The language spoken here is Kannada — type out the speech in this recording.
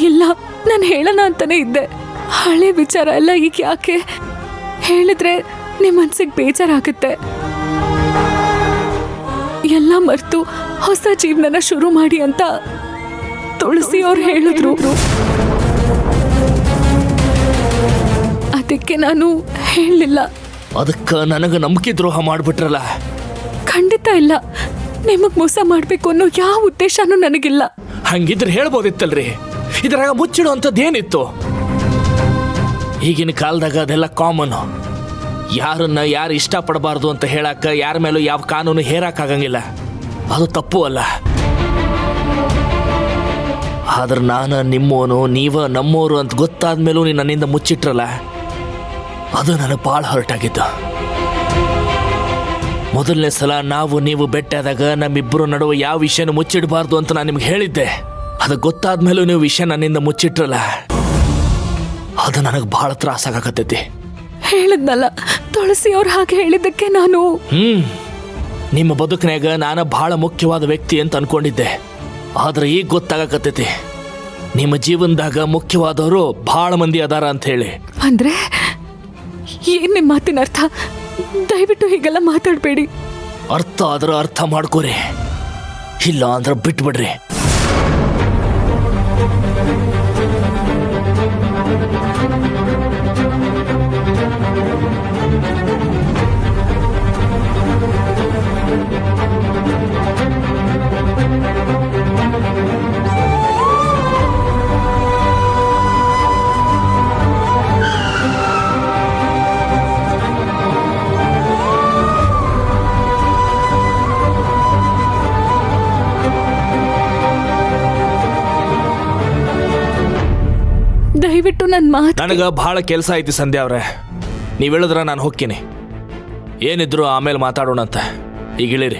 ಇಲ್ಲ, ನಾನು ಹೇಳೋಣ ಅಂತಾನೆ ಇದ್ದೆ. ಹಳೆ ವಿಚಾರ ಎಲ್ಲ ಈಗ ಯಾಕೆ ಹೇಳಿದ್ರೆ ನಿಮ್ಮ ಮನ್ಸಿಗೆ ಬೇಜಾರಾಗುತ್ತೆ. ಎಲ್ಲ ಮರ್ತು ಹೊಸ ಜೀವನನ ಶುರು ಮಾಡಿ ಅಂತ ತುಳಸಿ ಅವ್ರು ಹೇಳಿದ್ರು. ಅದಕ್ಕೆ ನಾನು ಹೇಳಲಿಲ್ಲ. ಅದಕ್ಕೆ ನನಗೆ ನಂಬಿಕೆ ದ್ರೋಹ ಮಾಡ್ಬಿಟ್ರಲ್ಲ. ಖಂಡಿತ ಇಲ್ಲ, ನಿಮಗ್ ಮೋಸ ಮಾಡ್ಬೇಕು ಅನ್ನೋ ಯಾವ ಉದ್ದೇಶನೂ ನನಗಿಲ್ಲ. ಹಂಗಿದ್ರೆ ಹೇಳ್ಬೋದಿತ್ತಲ್ರಿ, ಇದ್ರಾಗ ಮುಚ್ಚಿಡೋ ಅಂಥದ್ದೇನಿತ್ತು? ಈಗಿನ ಕಾಲದಾಗ ಅದೆಲ್ಲ ಕಾಮನ್. ಯಾರನ್ನ ಯಾರು ಇಷ್ಟಪಡಬಾರ್ದು ಅಂತ ಹೇಳಕ್ಕ ಯಾರ ಮೇಲೂ ಯಾವ ಕಾನೂನು ಹೇರಕ್ಕಾಗಂಗಿಲ್ಲ. ಅದು ತಪ್ಪು ಅಲ್ಲ. ಆದ್ರೆ ನಾನು ನಿಮ್ಮೋನು, ನೀವ ನಮ್ಮೋರು ಅಂತ ಗೊತ್ತಾದ್ಮೇಲೂ ನೀನು ನನ್ನಿಂದ ಮುಚ್ಚಿಟ್ರಲ್ಲ, ಅದು ನನಗೆ ಭಾಳ ಹರ್ಟ್ ಆಗಿತ್ತು. ಮೊದಲನೇ ಸಲ ನಾವು ನೀವು ಭೇಟಿಯಾದಾಗ ನಮ್ಮಿಬ್ಬರು ನಡುವೆ ಯಾವ ವಿಷಯನೂ ಮುಚ್ಚಿಡಬಾರ್ದು ಅಂತ ನಾನು ನಿಮ್ಗೆ ಹೇಳಿದ್ದೆ. ಅದು ಗೊತ್ತಾದ್ಮೇಲೂ ನೀವು ವಿಷಯ ನನ್ನಿಂದ ಮುಚ್ಚಿಟ್ರಲ್ಲ, ಅದು ನನಗೆ ಭಾಳ ತ್ರಾಸಾಗತ್ತೈತಿ. ಹೇಳಿದ್ನಲ್ಲ, ತುಳಸಿ ಅವ್ರು ಹಾಗೆ ಹೇಳಿದ್ದಕ್ಕೆ ನಾನು ನಿಮ್ಮ ಬದುಕಿನಾಗ ನಾನು ಭಾಳ ಮುಖ್ಯವಾದ ವ್ಯಕ್ತಿ ಅಂತ ಅನ್ಕೊಂಡಿದ್ದೆ. ಆದ್ರೆ ಈಗ ಗೊತ್ತಾಗಕತ್ತೈತಿ, ನಿಮ್ಮ ಜೀವನದಾಗ ಮುಖ್ಯವಾದವರು ಭಾಳ ಮಂದಿ ಅದಾರ ಅಂತ ಹೇಳಿ. ಅಂದ್ರೆ ಏನ್ ನಿಮ್ಮ ಮಾತಿನ ಅರ್ಥ? ದಯವಿಟ್ಟು ಹೀಗೆಲ್ಲ ಮಾತಾಡಬೇಡಿ. ಅರ್ಥ ಆದ್ರೆ ಅರ್ಥ ಮಾಡ್ಕೋರಿ, ಇಲ್ಲ ಅಂದ್ರೆ ಬಿಟ್ಬಿಡ್ರಿ. ದಯವಿಟ್ಟು ನನ್ನ ಮಾತು. ನನಗೆ ಭಾಳ ಕೆಲಸ ಐತಿ ಸಂಧ್ಯಾ ಅವ್ರೆ, ನೀವು ಹೇಳಿದ್ರೆ ನಾನು ಹೋಗ್ತೀನಿ. ಏನಿದ್ರು ಆಮೇಲೆ ಮಾತಾಡೋಣ ಅಂತ. ಈಗ ಇಳಿರಿ.